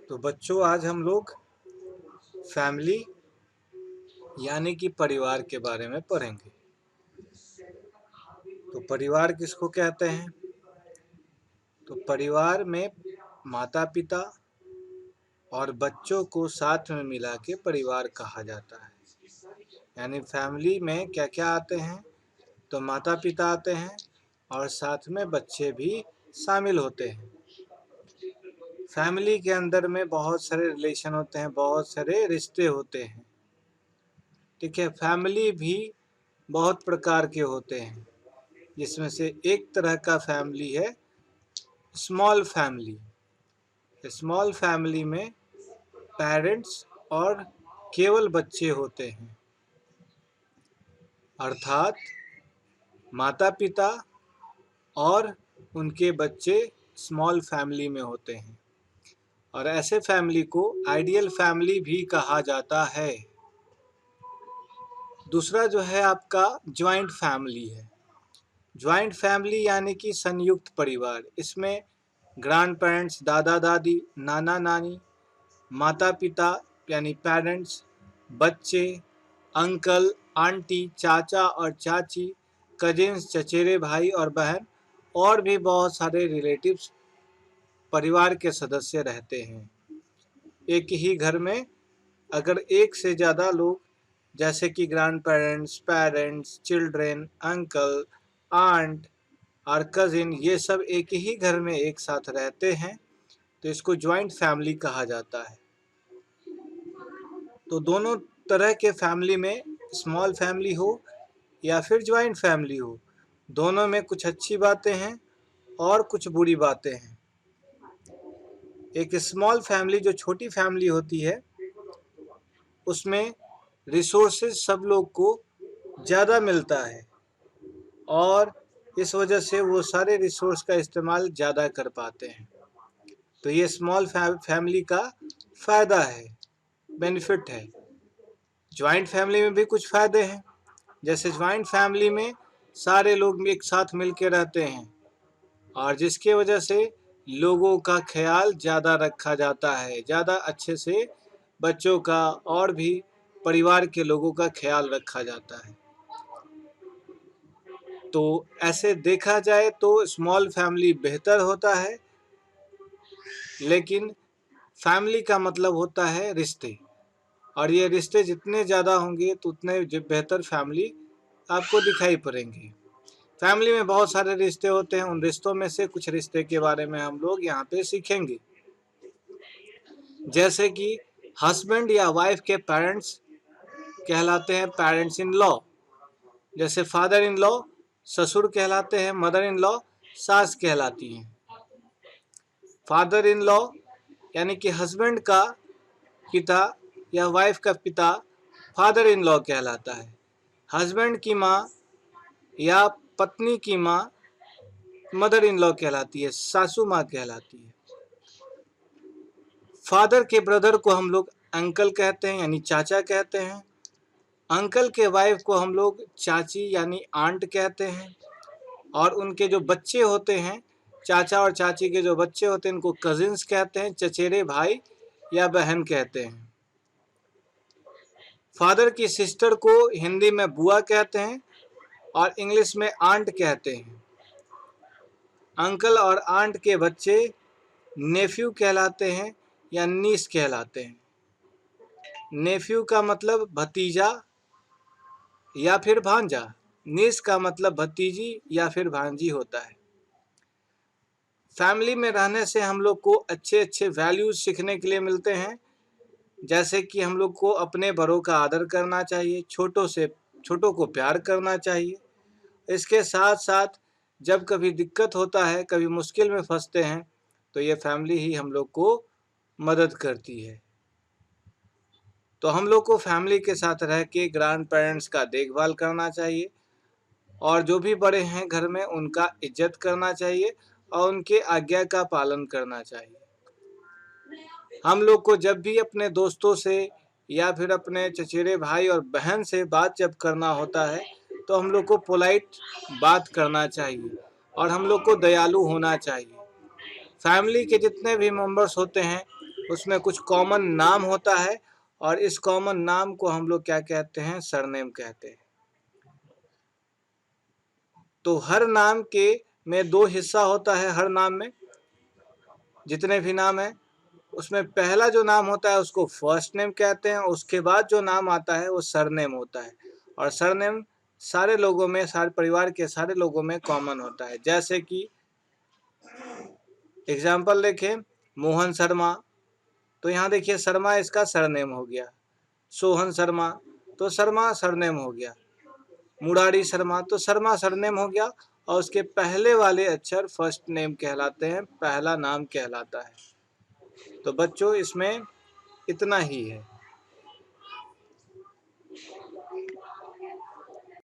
तो बच्चों, आज हम लोग फैमिली यानी कि परिवार के बारे में पढ़ेंगे। तो परिवार किसको कहते हैं? तो परिवार में माता पिता और बच्चों को साथ में मिला के परिवार कहा जाता है। यानी फैमिली में क्या क्या आते हैं? तो माता पिता आते हैं और साथ में बच्चे भी शामिल होते हैं। फैमिली के अंदर में बहुत सारे रिलेशन होते हैं, बहुत सारे रिश्ते होते हैं। ठीक है, फैमिली भी बहुत प्रकार के होते हैं, जिसमें से एक तरह का फैमिली है स्मॉल फैमिली। स्मॉल फैमिली में पेरेंट्स और केवल बच्चे होते हैं, अर्थात माता पिता और उनके बच्चे स्मॉल फैमिली में होते हैं। और ऐसे फैमिली को आइडियल फैमिली भी कहा जाता है। दूसरा जो है आपका ज्वाइंट फैमिली है। ज्वाइंट फैमिली यानी कि संयुक्त परिवार। इसमें ग्रैंड पेरेंट्स, दादा दादी, नाना नानी, माता पिता यानी पेरेंट्स, बच्चे, अंकल आंटी, चाचा और चाची, कजिन्स, चचेरे भाई और बहन, और भी बहुत सारे रिलेटिव्स परिवार के सदस्य रहते हैं। एक ही घर में अगर एक से ज़्यादा लोग, जैसे कि grandparents, parents, children, uncle, aunt और कजिन, ये सब एक ही घर में एक साथ रहते हैं, तो इसको ज्वाइंट फैमिली कहा जाता है। तो दोनों तरह के फैमिली में, स्मॉल फैमिली हो या फिर ज्वाइंट फैमिली हो, दोनों में कुछ अच्छी बातें हैं और कुछ बुरी बातें हैं। एक स्मॉल फैमिली, जो छोटी फैमिली होती है, उसमें रिसोर्सेज सब लोग को ज़्यादा मिलता है और इस वजह से वो सारे रिसोर्स का इस्तेमाल ज़्यादा कर पाते हैं। तो ये स्मॉल फैमिली का फ़ायदा है, बेनिफिट है। ज्वाइंट फैमिली में भी कुछ फ़ायदे हैं, जैसे ज्वाइंट फैमिली में सारे लोग एक साथ मिल के रहते हैं और जिसके वजह से लोगों का ख्याल ज़्यादा रखा जाता है, ज़्यादा अच्छे से बच्चों का और भी परिवार के लोगों का ख्याल रखा जाता है। तो ऐसे देखा जाए तो स्मॉल फैमिली बेहतर होता है, लेकिन फैमिली का मतलब होता है रिश्ते, और ये रिश्ते जितने ज़्यादा होंगे तो उतने बेहतर फैमिली आपको दिखाई पड़ेंगे। फैमिली में बहुत सारे रिश्ते होते हैं, उन रिश्तों में से कुछ रिश्ते के बारे में हम लोग यहाँ पे सीखेंगे। जैसे कि हस्बैंड या वाइफ के पेरेंट्स कहलाते हैं पेरेंट्स इन लॉ। जैसे फादर इन लॉ ससुर कहलाते हैं, मदर इन लॉ सास कहलाती हैं। फादर इन लॉ यानी कि हस्बैंड का पिता या वाइफ का पिता फादर इन लॉ कहलाता है। हस्बैंड की माँ या पत्नी की माँ मदर इन लॉ कहलाती है, सासू माँ कहलाती है। फादर के ब्रदर को हम लोग अंकल कहते हैं, यानी चाचा कहते हैं। अंकल के वाइफ को हम लोग चाची यानी आंट कहते हैं। और उनके जो बच्चे होते हैं, चाचा और चाची के जो बच्चे होते हैं, इनको कजिन्स कहते हैं, चचेरे भाई या बहन कहते हैं। फादर की सिस्टर को हिंदी में बुआ कहते हैं और इंग्लिश में आंट कहते हैं। अंकल और आंट के बच्चे नेफ्यू कहलाते हैं या नीस कहलाते हैं। नेफ्यू का मतलब भतीजा या फिर भांजा, नीस का मतलब भतीजी या फिर भांजी होता है। फैमिली में रहने से हम लोग को अच्छे अच्छे वैल्यूज सीखने के लिए मिलते हैं, जैसे कि हम लोग को अपने बड़ों का आदर करना चाहिए, छोटों को प्यार करना चाहिए। इसके साथ साथ जब कभी दिक्कत होता है, कभी मुश्किल में फंसते हैं, तो ये फैमिली ही हम लोग को मदद करती है। तो हम लोग को फैमिली के साथ रह के ग्रैंड पेरेंट्स का देखभाल करना चाहिए और जो भी बड़े हैं घर में उनका इज्जत करना चाहिए और उनके आज्ञा का पालन करना चाहिए। हम लोग को जब भी अपने दोस्तों से या फिर अपने चचेरे भाई और बहन से बात जब करना होता है, तो हम लोग को पोलाइट बात करना चाहिए और हम लोग को दयालु होना चाहिए। फैमिली के जितने भी मेंबर्स होते हैं उसमें कुछ कॉमन नाम होता है और इस कॉमन नाम को हम लोग क्या कहते हैं? सरनेम कहते हैं। तो हर नाम के में दो हिस्सा होता है। हर नाम में जितने भी नाम हैं उसमें पहला जो नाम होता है उसको फर्स्ट नेम कहते हैं, और उसके बाद जो नाम आता है वो सरनेम होता है। और सरनेम सारे लोगों में, सारे परिवार के सारे लोगों में कॉमन होता है। जैसे कि एग्जाम्पल देखें, मोहन शर्मा, तो यहाँ देखिए शर्मा इसका सरनेम हो गया। सोहन शर्मा, तो शर्मा सरनेम हो गया। मुरारी शर्मा, तो शर्मा सरनेम हो गया, और उसके पहले वाले अक्षर फर्स्ट नेम कहलाते हैं, पहला नाम कहलाता है। तो बच्चों इसमें इतना ही है।